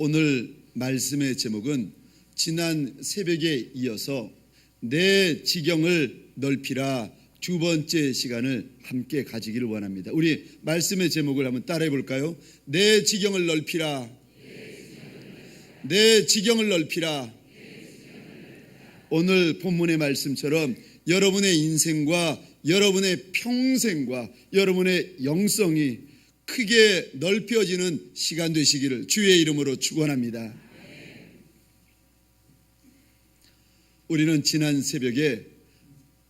오늘 말씀의 제목은 지난 새벽에 이어서 내 지경을 넓히라 두 번째 시간을 함께 가지기를 원합니다. 우리 말씀의 제목을 한번 따라해 볼까요? 내 지경을 넓히라. 내 지경을 넓히라. 오늘 본문의 말씀처럼 여러분의 인생과 여러분의 평생과 여러분의 영성이 크게 넓혀지는 시간 되시기를 주의 이름으로 축원합니다. 우리는 지난 새벽에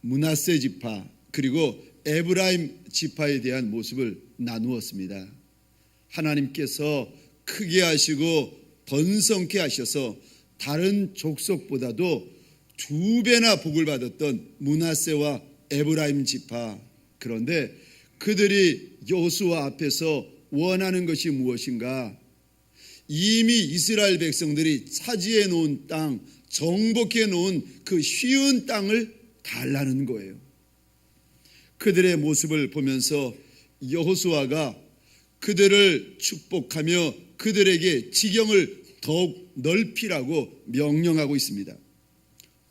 므낫세 지파 그리고 에브라임 지파에 대한 모습을 나누었습니다. 하나님께서 크게 하시고 번성케 하셔서 다른 족속보다도 2배나 복을 받았던 므낫세와 에브라임 지파, 그런데 그들이 여호수아 앞에서 원하는 것이 무엇인가? 이미 이스라엘 백성들이 차지해 놓은 땅, 정복해 놓은 그 쉬운 땅을 달라는 거예요. 그들의 모습을 보면서 여호수아가 그들을 축복하며 그들에게 지경을 더욱 넓히라고 명령하고 있습니다.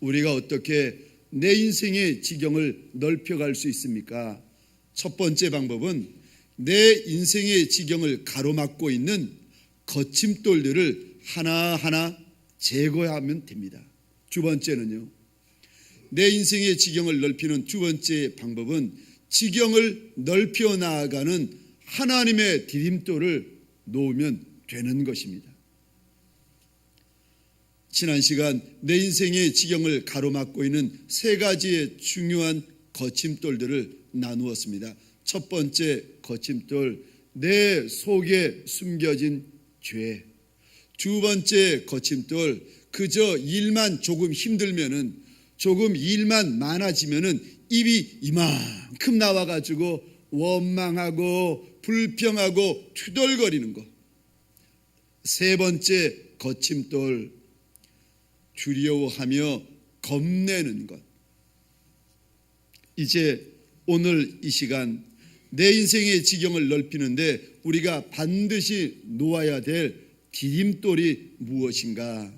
우리가 어떻게 내 인생의 지경을 넓혀갈 수 있습니까? 첫 번째 방법은 내 인생의 지경을 가로막고 있는 거침돌들을 하나하나 제거하면 됩니다. 두 번째는요, 내 인생의 지경을 넓히는 두 번째 방법은 지경을 넓혀 나아가는 하나님의 디딤돌을 놓으면 되는 것입니다. 지난 시간 내 인생의 지경을 가로막고 있는 세 가지의 중요한 거침돌들을 나누었습니다. 첫 번째 거침돌, 내 속에 숨겨진 죄. 두 번째 거침돌, 그저 일만 조금 힘들면은, 조금 일만 많아지면은 입이 이만큼 나와가지고 원망하고 불평하고 투덜거리는 것. 세 번째 거침돌, 두려워하며 겁내는 것. 이제 오늘 이 시간 내 인생의 지경을 넓히는데 우리가 반드시 놓아야 될 디딤돌이 무엇인가?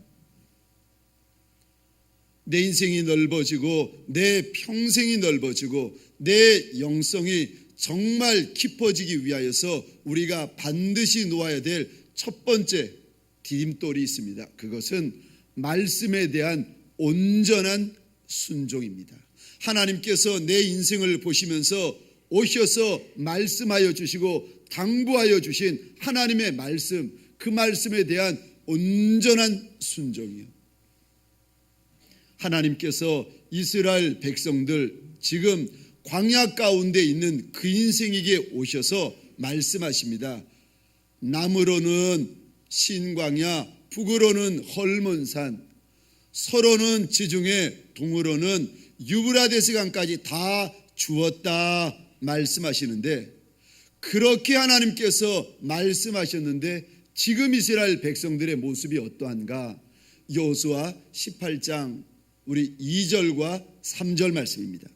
내 인생이 넓어지고 내 평생이 넓어지고 내 영성이 정말 깊어지기 위하여서 우리가 반드시 놓아야 될 첫 번째 디딤돌이 있습니다. 그것은 말씀에 대한 온전한 순종입니다. 하나님께서 내 인생을 보시면서 오셔서 말씀하여 주시고 당부하여 주신 하나님의 말씀, 그 말씀에 대한 온전한 순종이요. 하나님께서 이스라엘 백성들 지금 광야 가운데 있는 그 인생에게 오셔서 말씀하십니다. 남으로는 신광야, 북으로는 헐몬산, 서로는 지중해, 동으로는 유브라데스 강까지 다 주었다 말씀하시는데, 그렇게 하나님께서 말씀하셨는데 지금 이스라엘 백성들의 모습이 어떠한가? 여호수아 18장 우리 2절과 3절 말씀입니다.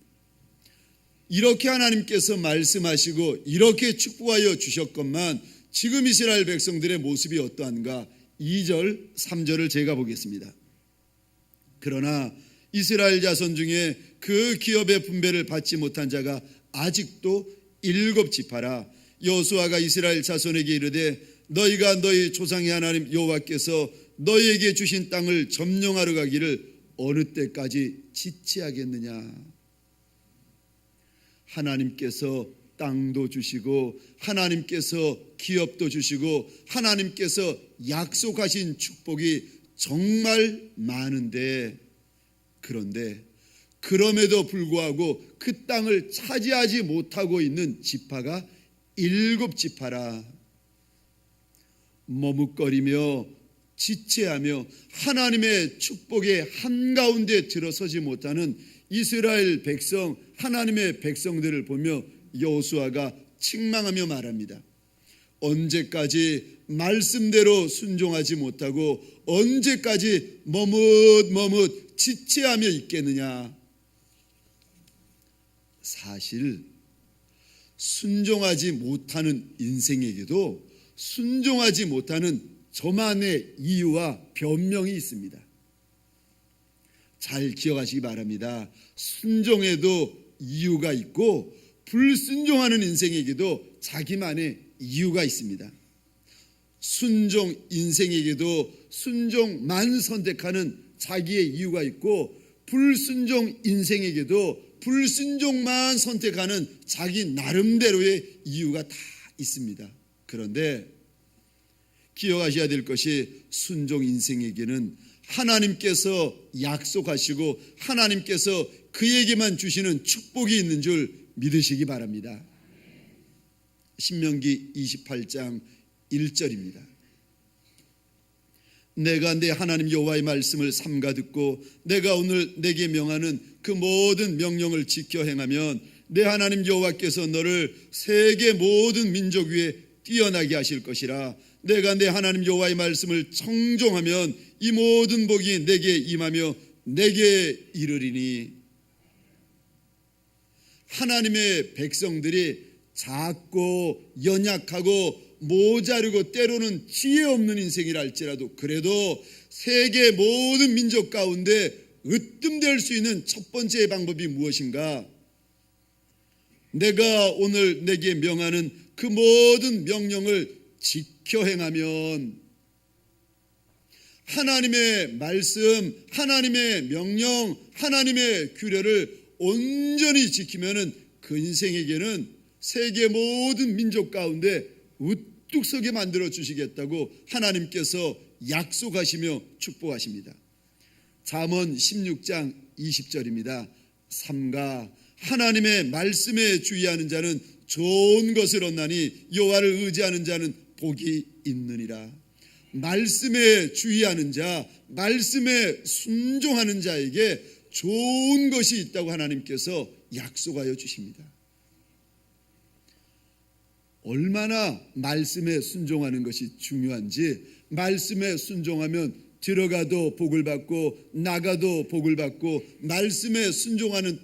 이렇게 하나님께서 말씀하시고 이렇게 축복하여 주셨건만 지금 이스라엘 백성들의 모습이 어떠한가? 2절 3절을 제가 보겠습니다. 그러나 이스라엘 자손 중에 그 기업의 분배를 받지 못한 자가 아직도 7지파라. 여호수아가 이스라엘 자손에게 이르되 너희가 너희 조상의 하나님 여호와께서 너희에게 주신 땅을 점령하러 가기를 어느 때까지 지체하겠느냐? 하나님께서 땅도 주시고 하나님께서 기업도 주시고 하나님께서 약속하신 축복이 정말 많은데, 그런데 그럼에도 불구하고 그 땅을 차지하지 못하고 있는 지파가 7지파라. 머뭇거리며 지체하며 하나님의 축복의 한가운데 들어서지 못하는 이스라엘 백성, 하나님의 백성들을 보며 여호수아가 책망하며 말합니다. 언제까지 말씀대로 순종하지 못하고 언제까지 머뭇머뭇 지체하며 있겠느냐? 사실 순종하지 못하는 인생에게도 순종하지 못하는 저만의 이유와 변명이 있습니다. 잘 기억하시기 바랍니다. 순종에도 이유가 있고 불순종하는 인생에게도 자기만의 이유가 있습니다. 순종 인생에게도 순종만 선택하는 자기의 이유가 있고 불순종 인생에게도 불순종만 선택하는 자기 나름대로의 이유가 다 있습니다. 그런데 기억하셔야 될 것이 순종 인생에게는 하나님께서 약속하시고 하나님께서 그에게만 주시는 축복이 있는 줄 믿으시기 바랍니다. 신명기 28장 1절입니다. 내가 내 하나님 여호와의 말씀을 삼가 듣고 내가 오늘 내게 명하는 그 모든 명령을 지켜 행하면 내 하나님 여호와께서 너를 세계 모든 민족 위에 뛰어나게 하실 것이라. 내가 내 하나님 여호와의 말씀을 청종하면 이 모든 복이 내게 임하며 내게 이르리니. 하나님의 백성들이 작고 연약하고 모자르고 때로는 지혜 없는 인생이라 할지라도 그래도 세계 모든 민족 가운데 으뜸될 수 있는 첫 번째 방법이 무엇인가? 내가 오늘 내게 명하는 그 모든 명령을 지켜 행하면, 하나님의 말씀, 하나님의 명령, 하나님의 규례를 온전히 지키면은 그 인생에게는 세계 모든 민족 가운데 우뚝 서게 만들어 주시겠다고 하나님께서 약속하시며 축복하십니다. 잠언 16장 20절입니다. 삼가 하나님의 말씀에 주의하는 자는 좋은 것을 얻나니 여호와를 의지하는 자는 복이 있느니라. 말씀에 주의하는 자, 말씀에 순종하는 자에게 좋은 것이 있다고 하나님께서 약속하여 주십니다. 얼마나 말씀에 순종하는 것이 중요한지, 말씀에 순종하면 들어가도 복을 받고 나가도 복을 받고 말씀에 순종하는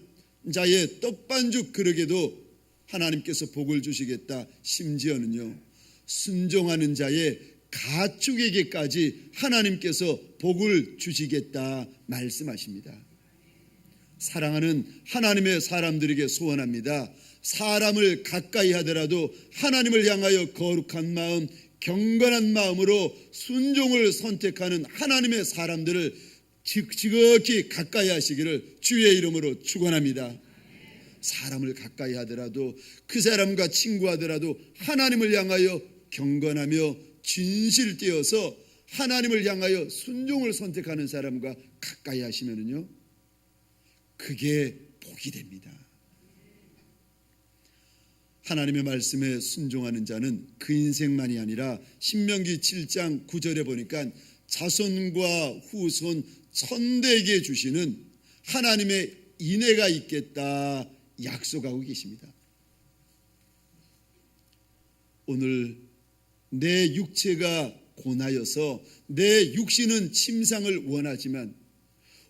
자의 떡반죽 그릇에도 하나님께서 복을 주시겠다. 심지어는요, 순종하는 자의 가축에게까지 하나님께서 복을 주시겠다 말씀하십니다. 사랑하는 하나님의 사람들에게 소원합니다. 사람을 가까이 하더라도 하나님을 향하여 거룩한 마음, 경건한 마음으로 순종을 선택하는 하나님의 사람들을 지극히 가까이 하시기를 주의 이름으로 축원합니다. 사람을 가까이 하더라도, 그 사람과 친구하더라도 하나님을 향하여 경건하며 진실되어서 하나님을 향하여 순종을 선택하는 사람과 가까이 하시면은요, 그게 복이 됩니다. 하나님의 말씀에 순종하는 자는 그 인생만이 아니라 신명기 7장 9절에 보니까 자손과 후손 천대에게 주시는 하나님의 인애가 있겠다 약속하고 계십니다. 오늘 내 육체가 고나여서 내 육신은 침상을 원하지만,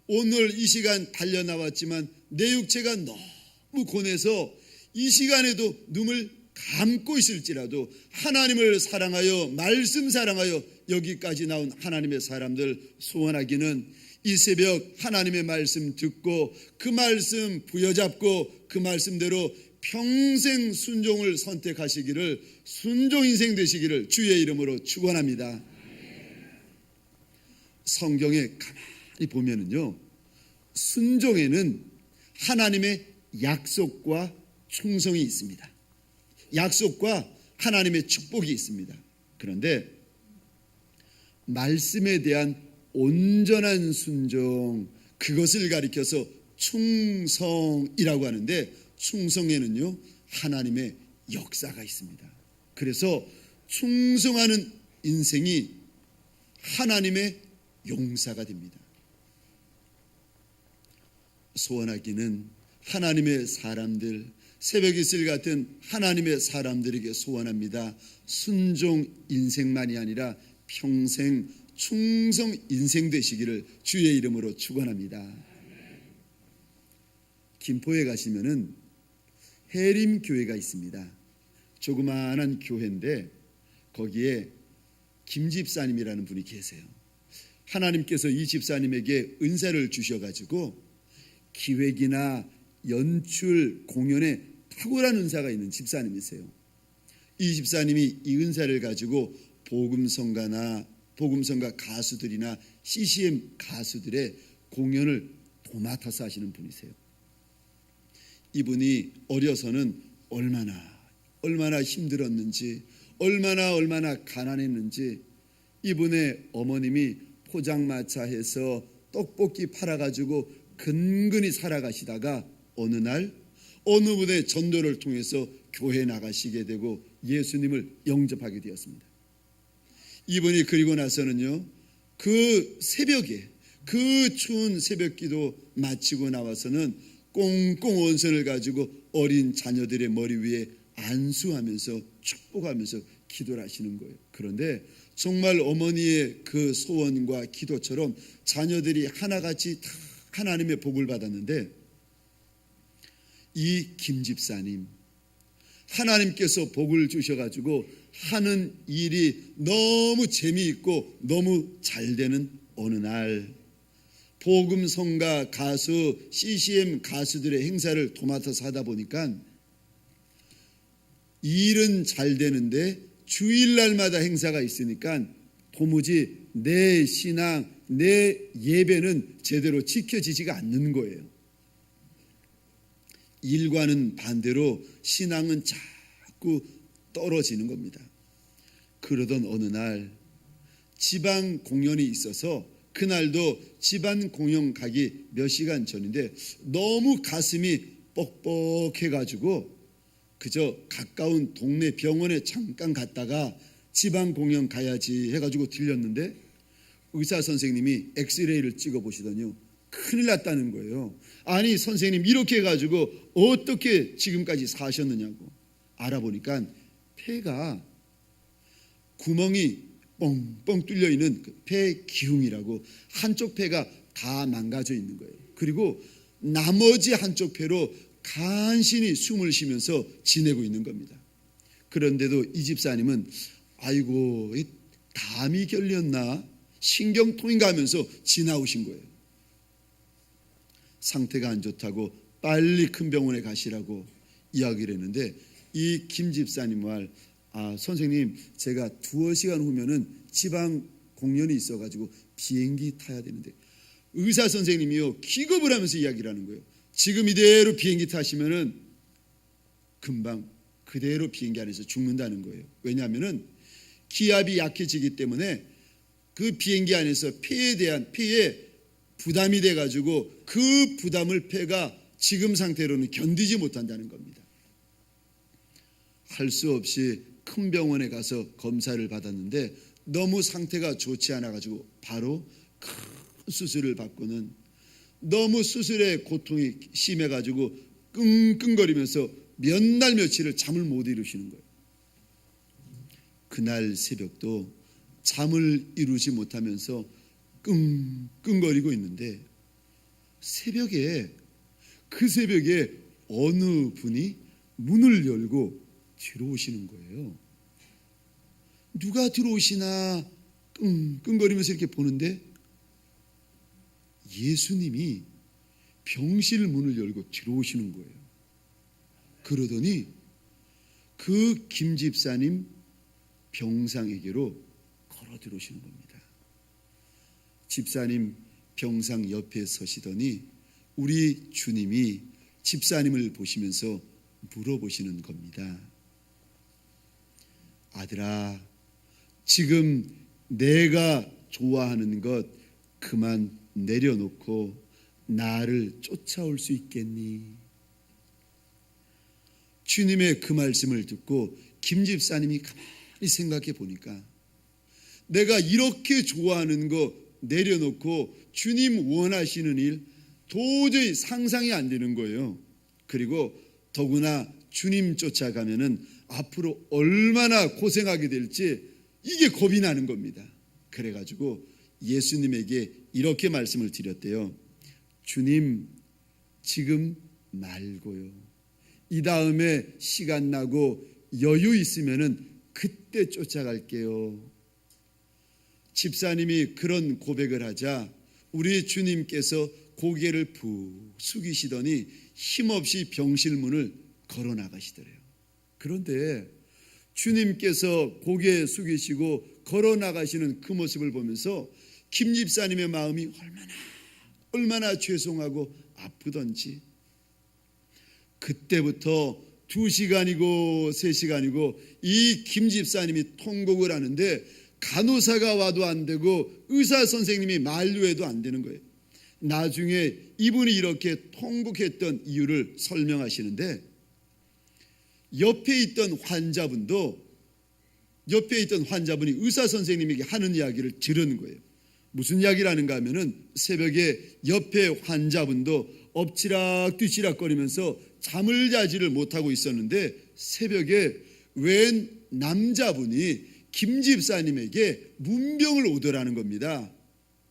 오늘 이 시간 달려나왔지만 내 육체가 너무 고뇌서 이 시간에도 눈을 감고 있을지라도 하나님을 사랑하여 말씀 사랑하여 여기까지 나온 하나님의 사람들 소원하기는 이 새벽 하나님의 말씀 듣고 그 말씀 부여잡고 그 말씀대로 평생 순종을 선택하시기를, 순종 인생 되시기를 주의 이름으로 축원합니다. 성경에 가만히 보면은요, 순종에는 하나님의 약속과 충성이 있습니다. 약속과 하나님의 축복이 있습니다. 그런데 말씀에 대한 온전한 순종, 그것을 가리켜서 충성이라고 하는데, 충성에는요 하나님의 역사가 있습니다. 그래서 충성하는 인생이 하나님의 용사가 됩니다. 소원하기는 하나님의 사람들, 새벽 이슬 같은 하나님의 사람들에게 소원합니다. 순종 인생만이 아니라 평생 충성 인생 되시기를 주의 이름으로 축원합니다. 김포에 가시면은 해림 교회가 있습니다. 조그마한 교회인데 거기에 김 집사님이라는 분이 계세요. 하나님께서 이 집사님에게 은사를 주셔가지고 기획이나 연출, 공연에 탁월한 은사가 있는 집사님이세요. 이 집사님이 이 은사를 가지고 복음성가 가수들이나 CCM 가수들의 공연을 도맡아서 하시는 분이세요. 이분이 어려서는 얼마나 힘들었는지, 얼마나 가난했는지, 이분의 어머님이 포장마차에서 떡볶이 팔아가지고 근근히 살아가시다가 어느 날 어느 분의 전도를 통해서 교회 나가시게 되고 예수님을 영접하게 되었습니다. 이분이 그리고 나서는요, 그 새벽에, 그 추운 새벽기도 마치고 나와서는 꽁꽁 원선을 가지고 어린 자녀들의 머리 위에 안수하면서 축복하면서 기도를 하시는 거예요. 그런데 정말 어머니의 그 소원과 기도처럼 자녀들이 하나같이 다 하나님의 복을 받았는데, 이 김 집사님, 하나님께서 복을 주셔가지고 하는 일이 너무 재미있고 너무 잘 되는 어느 날, 복음성가 가수, CCM 가수들의 행사를 도맡아서 하다 보니까 일은 잘 되는데 주일날마다 행사가 있으니까 도무지 내 신앙, 내 예배는 제대로 지켜지지가 않는 거예요. 일과는 반대로 신앙은 자꾸 떨어지는 겁니다. 그러던 어느 날 지방 공연이 있어서, 그날도 지방 공연 가기 몇 시간 전인데 너무 가슴이 뻑뻑해가지고 그저 가까운 동네 병원에 잠깐 갔다가 지방 공연 가야지 해가지고 들렸는데, 의사 선생님이 엑스레이를 찍어 보시더니요, 큰일 났다는 거예요. 아니 선생님, 이렇게 해가지고 어떻게 지금까지 사셨느냐고. 알아보니까 폐가 구멍이 뻥뻥 뚫려 있는 폐 기흉이라고, 한쪽 폐가 다 망가져 있는 거예요. 그리고 나머지 한쪽 폐로 간신히 숨을 쉬면서 지내고 있는 겁니다. 그런데도 이 집사님은 아이고, 담이 결렸나 신경통인가 하면서 지나오신 거예요. 상태가 안 좋다고 빨리 큰 병원에 가시라고 이야기를 했는데, 이 김 집사님 말, 선생님, 제가 2시간 후면은 지방 공연이 있어가지고 비행기 타야 되는데, 의사 선생님이요 기겁을 하면서 이야기를 하는 거예요. 지금 이대로 비행기 타시면은 금방 그대로 비행기 안에서 죽는다는 거예요. 왜냐하면은 기압이 약해지기 때문에 그 비행기 안에서 폐에 부담이 돼가지고 그 부담을 폐가 지금 상태로는 견디지 못한다는 겁니다. 할 수 없이 큰 병원에 가서 검사를 받았는데 너무 상태가 좋지 않아가지고 바로 큰 수술을 받고는, 너무 수술의 고통이 심해가지고 끙끙거리면서 몇 날 며칠을 잠을 못 이루시는 거예요. 그날 새벽도 잠을 이루지 못하면서 끙끙거리고 있는데, 그 새벽에 어느 분이 문을 열고 들어오시는 거예요. 누가 들어오시나 끙끙거리면서 이렇게 보는데, 예수님이 병실 문을 열고 들어오시는 거예요. 그러더니 그 김 집사님 병상에게로 걸어 들어오시는 겁니다. 집사님 병상 옆에 서시더니 우리 주님이 집사님을 보시면서 물어보시는 겁니다. 아들아, 지금 내가 좋아하는 것 그만 내려놓고 나를 쫓아올 수 있겠니? 주님의 그 말씀을 듣고 김 집사님이 가만히 생각해 보니까, 내가 이렇게 좋아하는 거 내려놓고 주님 원하시는 일 도저히 상상이 안 되는 거예요. 그리고 더구나 주님 쫓아가면은 앞으로 얼마나 고생하게 될지 이게 겁이 나는 겁니다. 그래가지고 예수님에게 이렇게 말씀을 드렸대요. 주님, 지금 말고요, 이 다음에 시간 나고 여유 있으면은 그때 쫓아갈게요. 집사님이 그런 고백을 하자 우리 주님께서 고개를 푹 숙이시더니 힘없이 병실문을 걸어 나가시더래요. 그런데 주님께서 고개 숙이시고 걸어 나가시는 그 모습을 보면서 김 집사님의 마음이 얼마나 죄송하고 아프던지, 그때부터 2시간이고 3시간이고 이 김 집사님이 통곡을 하는데 간호사가 와도 안 되고 의사 선생님이 만류해도 안 되는 거예요. 나중에 이분이 이렇게 통곡했던 이유를 설명하시는데, 옆에 있던 환자분이 의사 선생님에게 하는 이야기를 들은 거예요. 무슨 이야기를 하는가 하면은 새벽에 옆에 환자분도 엎치락 뒤치락 거리면서 잠을 자지를 못하고 있었는데 새벽에 웬 남자분이 김 집사님에게 문병을 오더라는 겁니다.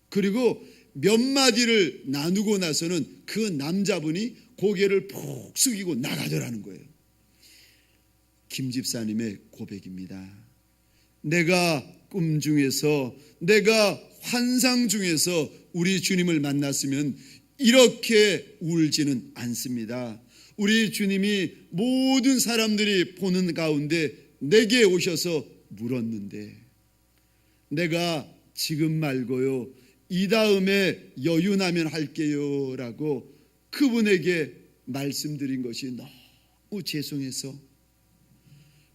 그리고 몇 마디를 나누고 나서는 그 남자분이 고개를 푹 숙이고 나가더라는 거예요. 김 집사님의 고백입니다. 내가 꿈 중에서, 내가 환상 중에서 우리 주님을 만났으면 이렇게 울지는 않습니다. 우리 주님이 모든 사람들이 보는 가운데 내게 오셔서 물었는데, 내가 지금 말고요, 이 다음에 여유 나면 할게요 라고 그분에게 말씀드린 것이 너무 죄송해서,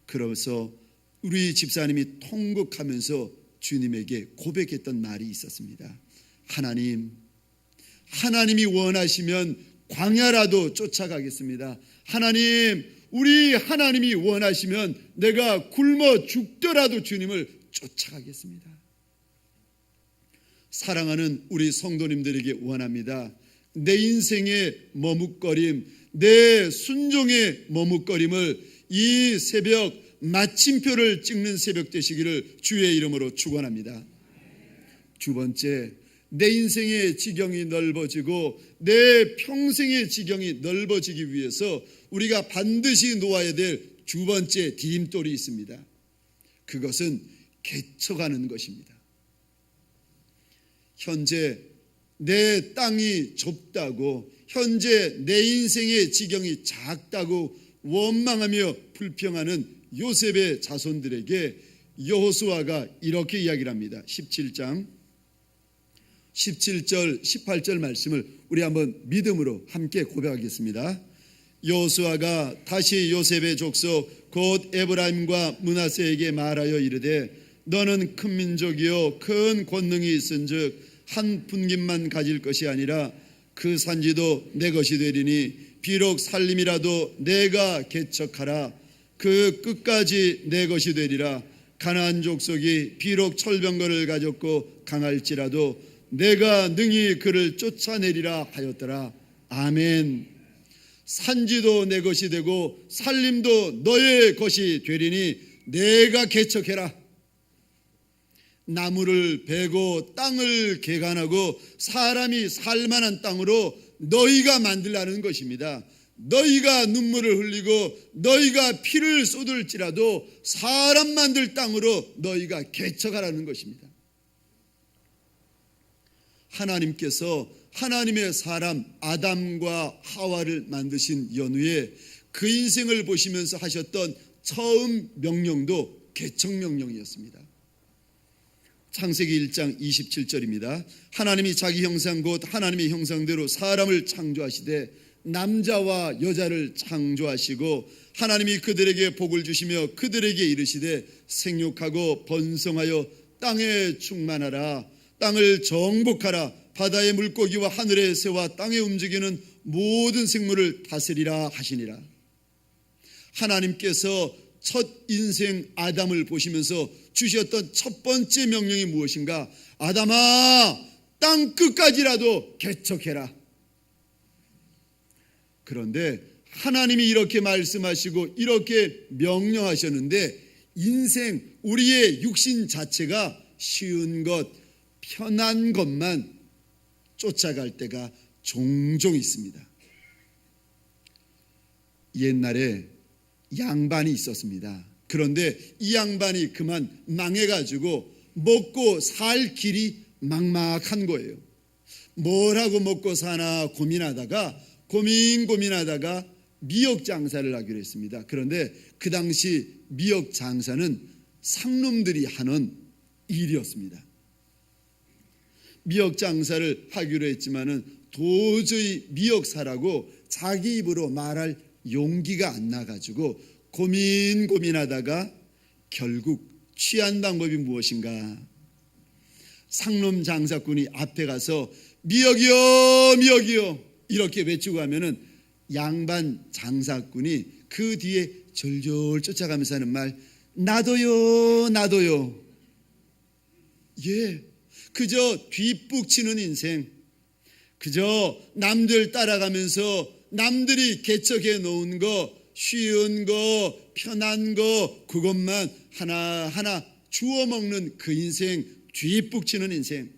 그러면서 우리 집사님이 통곡하면서 주님에게 고백했던 말이 있었습니다. 하나님이 원하시면 광야라도 쫓아가겠습니다. 하나님, 우리 하나님이 원하시면 내가 굶어 죽더라도 주님을 쫓아가겠습니다. 사랑하는 우리 성도님들에게 원합니다. 내 인생의 머뭇거림, 내 순종의 머뭇거림을 이 새벽 마침표를 찍는 새벽 되시기를 주의 이름으로 축원합니다. 두 번째, 내 인생의 지경이 넓어지고 내 평생의 지경이 넓어지기 위해서 우리가 반드시 놓아야 될 두 번째 디딤돌이 있습니다. 그것은 개척하는 것입니다. 현재 내 땅이 좁다고, 현재 내 인생의 지경이 작다고 원망하며 불평하는 요셉의 자손들에게 여호수아가 이렇게 이야기를 합니다. 17장 17절 18절 말씀을 우리 한번 믿음으로 함께 고백하겠습니다. 여호수아가 다시 요셉의 족속 곧 에브라임과 므낫세에게 말하여 이르되, 너는 큰 민족이요 큰 권능이 있은즉 한 분깃만 가질 것이 아니라 그 산지도 내 것이 되리니, 비록 살림이라도 내가 개척하라 그 끝까지 내 것이 되리라. 가나안 족속이 비록 철병거를 가졌고 강할지라도 내가 능히 그를 쫓아내리라 하였더라. 아멘. 산지도 내 것이 되고 살림도 너의 것이 되리니 내가 개척해라. 나무를 베고 땅을 개간하고 사람이 살만한 땅으로 너희가 만들라는 것입니다. 너희가 눈물을 흘리고 너희가 피를 쏟을지라도 사람 만들 땅으로 너희가 개척하라는 것입니다. 하나님께서 하나님의 사람 아담과 하와를 만드신 연후에 그 인생을 보시면서 하셨던 처음 명령도 개척 명령이었습니다. 창세기 1장 27절입니다. 하나님이 자기 형상 곧 하나님의 형상대로 사람을 창조하시되 남자와 여자를 창조하시고 하나님이 그들에게 복을 주시며 그들에게 이르시되 생육하고 번성하여 땅에 충만하라. 땅을 정복하라. 바다의 물고기와 하늘의 새와 땅에 움직이는 모든 생물을 다스리라 하시니라. 하나님께서 첫 인생 아담을 보시면서 주셨던 첫 번째 명령이 무엇인가? 아담아, 땅 끝까지라도 개척해라. 그런데 하나님이 이렇게 말씀하시고 이렇게 명령하셨는데, 인생, 우리의 육신 자체가 쉬운 것, 편한 것만 쫓아갈 때가 종종 있습니다. 옛날에 양반이 있었습니다. 그런데 이 양반이 그만 망해가지고 먹고 살 길이 막막한 거예요. 뭘 하고 먹고 사나 고민하다가 미역 장사를 하기로 했습니다. 그런데 그 당시 미역 장사는 상놈들이 하는 일이었습니다. 미역 장사를 하기로 했지만은 도저히 미역 사라고 자기 입으로 말할 용기가 안 나가지고 고민하다가 결국 취한 방법이 무엇인가? 상놈 장사꾼이 앞에 가서 미역이요 이렇게 외치고 하면은 양반 장사꾼이 그 뒤에 졸졸 쫓아가면서 하는 말, 나도요. 예, 그저 뒷북치는 인생, 그저 남들 따라가면서 남들이 개척해 놓은 거, 쉬운 거, 편한 거, 그것만 하나하나 주워 먹는 그 인생, 뒷북치는 인생.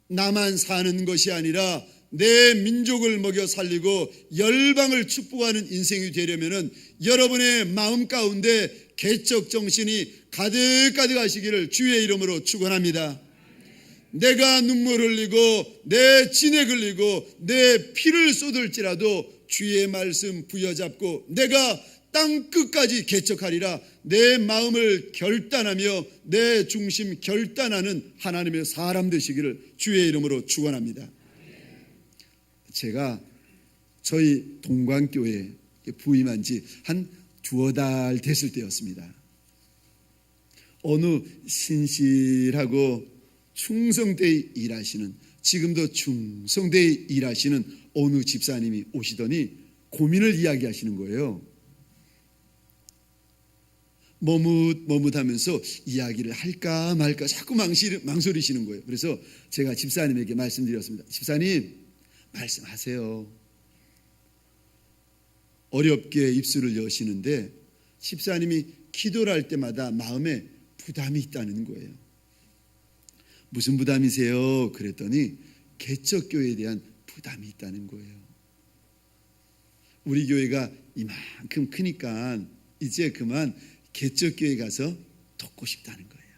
나만 사는 것이 아니라 내 민족을 먹여 살리고 열방을 축복하는 인생이 되려면은 여러분의 마음 가운데 개척 정신이 가득하시기를 주의 이름으로 축원합니다. 내가 눈물 흘리고 내 진액 흘리고 내 피를 쏟을지라도 주의 말씀 부여잡고 내가 땅 끝까지 개척하리라 내 마음을 결단하며 내 중심 결단하는 하나님의 사람 되시기를 주의 이름으로 축원합니다. 제가 저희 동관교회에 부임한 지 한 두어 달 됐을 때였습니다. 어느 신실하고 충성되이 일하시는, 지금도 충성되이 일하시는 어느 집사님이 오시더니 고민을 이야기하시는 거예요. 머뭇하면서 이야기를 할까 말까 자꾸 망설이시는 거예요. 그래서 제가 집사님에게 말씀드렸습니다. 집사님, 말씀하세요. 어렵게 입술을 여시는데 집사님이 기도를 할 때마다 마음에 부담이 있다는 거예요. 무슨 부담이세요? 그랬더니 개척교회에 대한 부담이 있다는 거예요. 우리 교회가 이만큼 크니까 이제 그만 개척교회 가서 돕고 싶다는 거예요.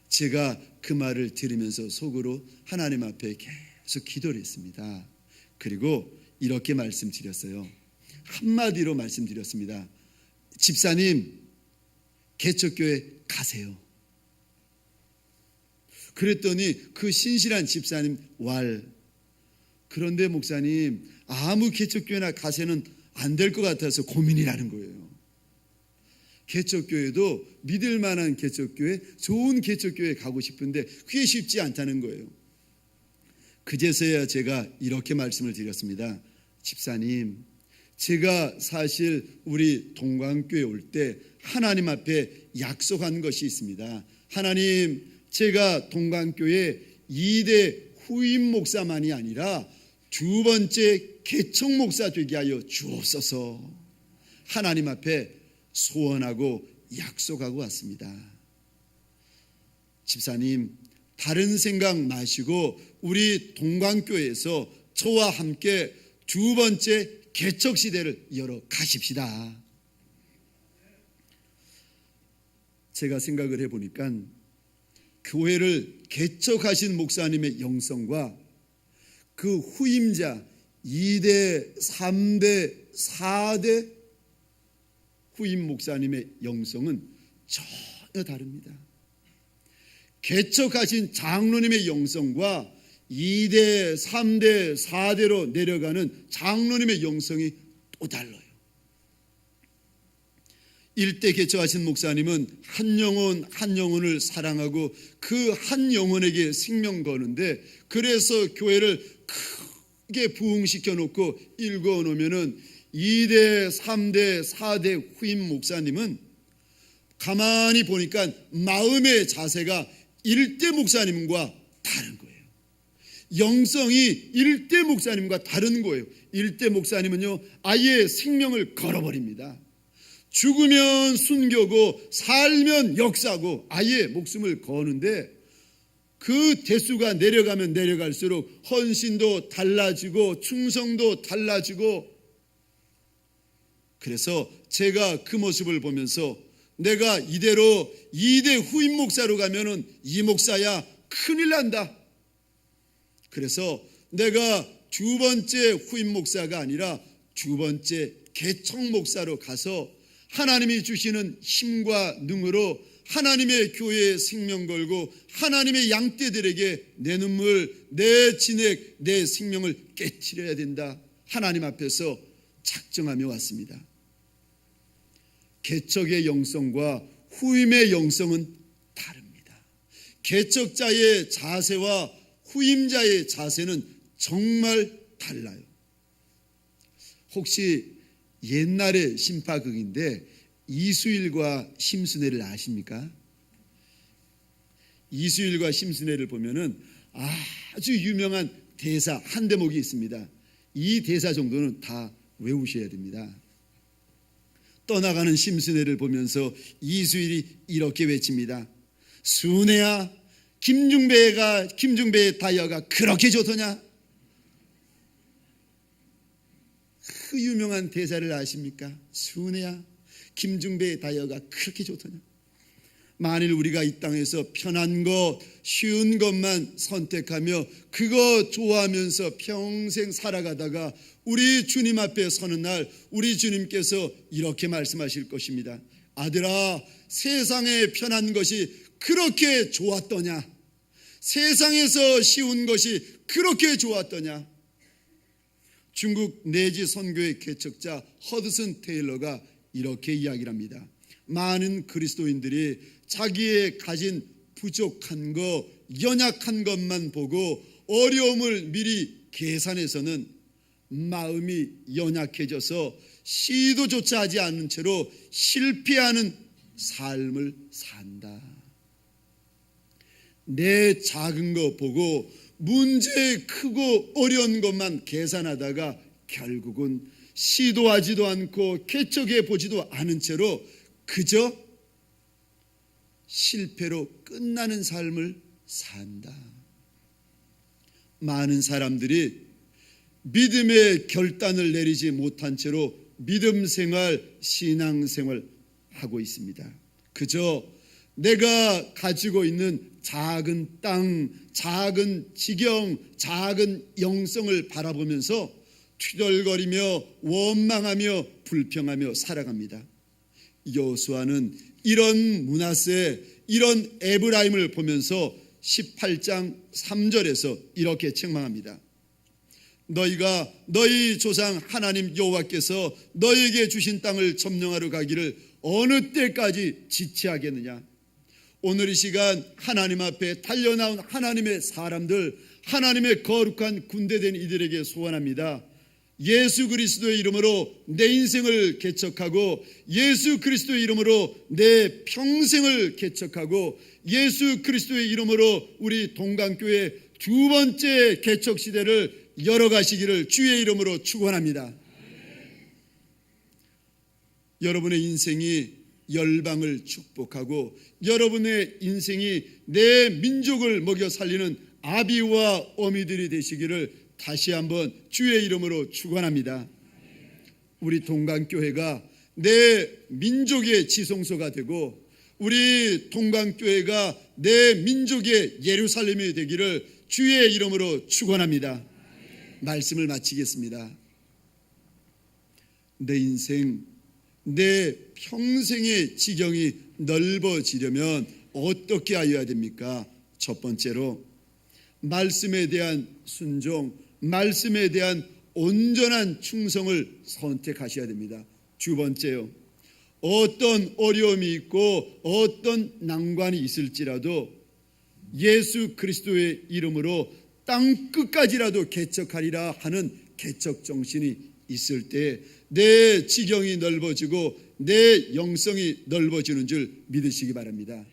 제가 그 말을 들으면서 속으로 하나님 앞에 계속 기도를 했습니다. 그리고 이렇게 말씀드렸어요. 한마디로 말씀드렸습니다. 집사님, 개척교회 가세요. 그랬더니 그 신실한 집사님 그런데 목사님, 아무 개척교회나 가세는 안 될 것 같아서 고민이라는 거예요. 개척교회도 믿을 만한 개척교회, 좋은 개척교회 가고 싶은데 그게 쉽지 않다는 거예요. 그제서야 제가 이렇게 말씀을 드렸습니다. 집사님, 제가 사실 우리 동관교회 올 때 하나님 앞에 약속한 것이 있습니다. 하나님, 제가 동관교회 2대 후임 목사만이 아니라 두 번째 개척 목사 되게 하여 주옵소서. 하나님 앞에 소원하고 약속하고 왔습니다. 집사님, 다른 생각 마시고 우리 동관교회에서 저와 함께 두 번째 개척 시대를 열어 가십시다. 제가 생각을 해보니까 교회를 개척하신 목사님의 영성과 그 후임자 2대, 3대, 4대 후임 목사님의 영성은 전혀 다릅니다. 개척하신 장로님의 영성과 2대, 3대, 4대로 내려가는 장로님의 영성이 또 달라요. 1대 개척하신 목사님은 한 영혼을 사랑하고 그 한 영혼에게 생명 거는데, 그래서 교회를 크게 부흥시켜 놓고 일궈 놓으면은 2대, 3대, 4대 후임 목사님은 가만히 보니까 마음의 자세가 1대 목사님과 다른 거예요. 영성이 1대 목사님과 다른 거예요. 1대 목사님은요, 아예 생명을 걸어버립니다. 죽으면 순교고 살면 역사고 아예 목숨을 거는데, 그 대수가 내려가면 내려갈수록 헌신도 달라지고 충성도 달라지고, 그래서 제가 그 모습을 보면서 내가 이대로 2대 후임 목사로 가면은 이 목사야 큰일 난다. 그래서 내가 두 번째 후임 목사가 아니라 두 번째 개척 목사로 가서 하나님이 주시는 힘과 능으로 하나님의 교회에 생명 걸고 하나님의 양떼들에게 내 눈물, 내 진액, 내 생명을 깨트려야 된다. 하나님 앞에서 작정하며 왔습니다. 개척의 영성과 후임의 영성은 다릅니다. 개척자의 자세와 후임자의 자세는 정말 달라요. 혹시 옛날의 신파극인데 이수일과 심순애를 아십니까? 이수일과 심순애를 보면은 아주 유명한 대사 한 대목이 있습니다. 이 대사 정도는 다 외우셔야 됩니다. 떠나가는 심순애를 보면서 이수일이 이렇게 외칩니다. 순애야, 김중배의 다이어가 그렇게 좋더냐? 그 유명한 대사를 아십니까? 순애야, 김중배의 다이어가 그렇게 좋더냐? 만일 우리가 이 땅에서 편한 것, 쉬운 것만 선택하며 그거 좋아하면서 평생 살아가다가 우리 주님 앞에 서는 날 우리 주님께서 이렇게 말씀하실 것입니다. 아들아, 세상에 편한 것이 그렇게 좋았더냐? 세상에서 쉬운 것이 그렇게 좋았더냐? 중국 내지 선교의 개척자 허드슨 테일러가 이렇게 이야기를 합니다. 많은 그리스도인들이 자기의 가진 부족한 것, 연약한 것만 보고 어려움을 미리 계산해서는 마음이 연약해져서 시도조차 하지 않는 채로 실패하는 삶을 산다. 내 작은 거 보고 문제 크고 어려운 것만 계산하다가 결국은 시도하지도 않고 개척해 보지도 않은 채로 그저 실패로 끝나는 삶을 산다. 많은 사람들이 믿음의 결단을 내리지 못한 채로 믿음 생활, 신앙 생활 하고 있습니다. 그저 내가 가지고 있는 작은 땅, 작은 지경, 작은 영성을 바라보면서 투덜거리며 원망하며 불평하며 살아갑니다. 여호수아는 이런 므낫세, 이런 에브라임을 보면서 18장 3절에서 이렇게 책망합니다. 너희가 너희 조상 하나님 여호와께서 너희에게 주신 땅을 점령하러 가기를 어느 때까지 지체하겠느냐? 오늘 이 시간 하나님 앞에 달려나온 하나님의 사람들, 하나님의 거룩한 군대된 이들에게 소원합니다. 예수 그리스도의 이름으로 내 인생을 개척하고 예수 그리스도의 이름으로 내 평생을 개척하고 예수 그리스도의 이름으로 우리 동강교회 두 번째 개척 시대를 열어가시기를 주의 이름으로 축원합니다. 여러분의 인생이 열방을 축복하고 여러분의 인생이 내 민족을 먹여 살리는 아비와 어미들이 되시기를 다시 한번 주의 이름으로 축원합니다. 우리 동강교회가 내 민족의 지성소가 되고 우리 동강교회가 내 민족의 예루살렘이 되기를 주의 이름으로 축원합니다. 말씀을 마치겠습니다. 내 인생, 내 평생의 지경이 넓어지려면 어떻게 하여야 됩니까? 첫 번째로 말씀에 대한 순종, 말씀에 대한 온전한 충성을 선택하셔야 됩니다. 두 번째요, 어떤 어려움이 있고 어떤 난관이 있을지라도 예수 그리스도의 이름으로 땅 끝까지라도 개척하리라 하는 개척 정신이 있을 때 내 지경이 넓어지고 내 영성이 넓어지는 줄 믿으시기 바랍니다.